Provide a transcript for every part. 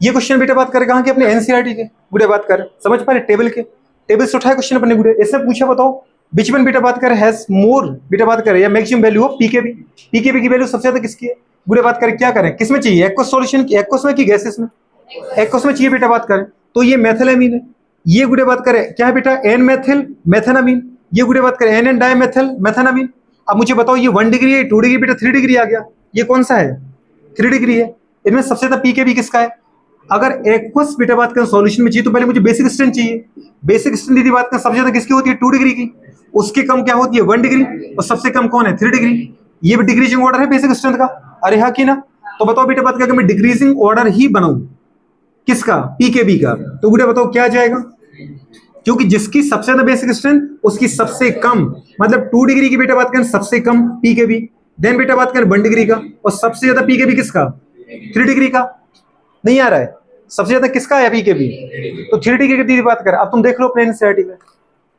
ये क्वेश्चन बेटा बात करें कहाँ के, अपने एनसीईआरटी के गुड़े बात करें, समझ पा रहे, टेबल के, टेबल से उठाए क्वेश्चन अपने गुड़े। इससे पूछा बताओ विच वन बेटा बात करें हैज मोर बेटा बात करें या maximum value of pKb, pKb की वैल्यू सबसे ज्यादा किसकी है गुड़े बात करें, क्या करें, किसमें चाहिए, एक्वस सॉल्यूशन की, एक्वस में की गैसेस में, एक्वस में चाहिए बेटा बात करें, तो ये मेथिलामीन है। ये गुड़े बात करें क्या है बेटा, एन मेथिल मेथेनामीन, ये गुड़े बात करें एन एन डाई मेथिल मेथेनामीन। अब मुझे बताओ ये 1 डिग्री है, 2 डिग्री बेटा 3 डिग्री आ गया, ये कौन सा है 3 डिग्री है। इनमें सबसे ज्यादा पीकेबी किसका है, अगर एक्वस बेटा बात करें सॉल्यूशन में चाहिए तो पहले मुझे बेसिक स्ट्रेंथ चाहिए, बेसिक स्ट्रेंथ यदि बात करें सबसे ज्यादा किसकी होती है 2 डिग्री की, उसके कम क्या होती है 1 डिग्री, और सबसे कम कौन है 3 डिग्री। ये भी डिक्रीजिंग ऑर्डर है बेसिक स्ट्रेंथ का, अरे हाँ कि ना। तो बताओ बेटा बात करें मैं डिक्रीजिंग ऑर्डर ही बनाऊं किसका, पीकेबी का, तो बेटा बताओ क्या जाएगा, क्योंकि जिसकी सबसे ज्यादा बेसिक स्ट्रेंथ उसकी सबसे कम, मतलब 2 डिग्री की बेटा बात करें सबसे कम पीकेबी, देन बेटा बात करें 1 डिग्री का, और सबसे ज्यादा पीकेबी किसका 3 डिग्री का। नहीं आ रहा है, सबसे ज्यादा किसका है पीकेबी, तो 3 डिग्री की बात करें। अब तुम देख लो अपने एनसीईआरटी में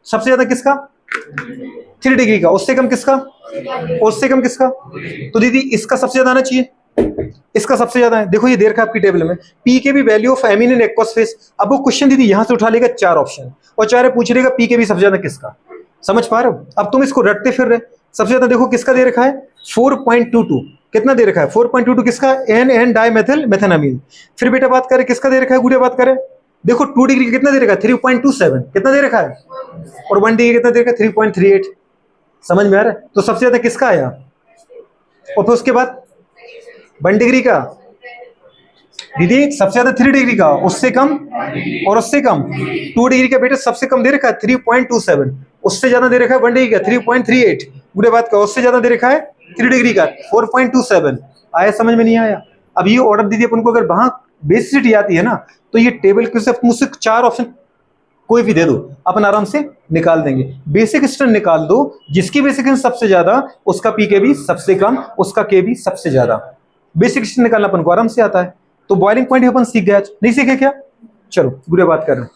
सबसे ज्यादा किसका 3 डिग्री का, उससे कम किसका, उससे कम किसका, तो दीदी इसका सबसे ज्यादा आना चाहिए, इसका सबसे ज्यादा है। देखो ये दे रखा है आपकी टेबल में pKb value of amine in aqueous phase. अब वो क्वेश्चन दीदी यहां से उठा लेगा 4 ऑप्शन और 4 पूछ लेगा पीकेबी सबसे ज्यादा किसका, समझ पा रहे हो। अब तुम इसको रटते फिर रहे, सबसे ज्यादा देखो किसका दे रखा है 4.22, कितना दे रखा है 4.22 किसका, एन एन डाई मेथिल मेथेनामीन। फिर बेटा बात करें किसका दे रखा है गुड़िया बात करें, देखो 2 डिग्री कितना दे रखा है 3.27, कितना दे रखा है, और 1 डिग्री कितना दे रखा है 3.38, समझ में आ रहा है। तो सबसे ज्यादा किसका आया, और फिर उसके बाद 1 डिग्री का दीदी सबसे ज्यादा 3 डिग्री का, उससे कम और उससे कम 2 डिग्री का बेटा सबसे कम दे रखा है 3.27, उससे ज्यादा दे रखा है 1 डिग्री का 3.38, पूरे बात का उससे ज्यादा दे रखा है 3 डिग्री का 4.27। आया समझ में नहीं आया। अब ये ऑर्डर दीदी अपन को अगर वहां बेसिसिटी आती है ना, तो ये टेबल के सिर्फ मुझसे 4 ऑप्शन कोई भी दे दो अपन आराम से निकाल देंगे। बेसिक स्ट्रेंथ निकाल दो, जिसकी बेसिक स्ट्रेंथ सबसे ज्यादा उसका पीकेबी सबसे कम, उसका केबी सबसे ज्यादा। बेसिक स्ट्रेंथ निकालना अपन को आराम से आता है। तो बॉइलिंग पॉइंट अपन सीख गए, नहीं सीखे क्या, चलो बुरे बात कर रहे हैं।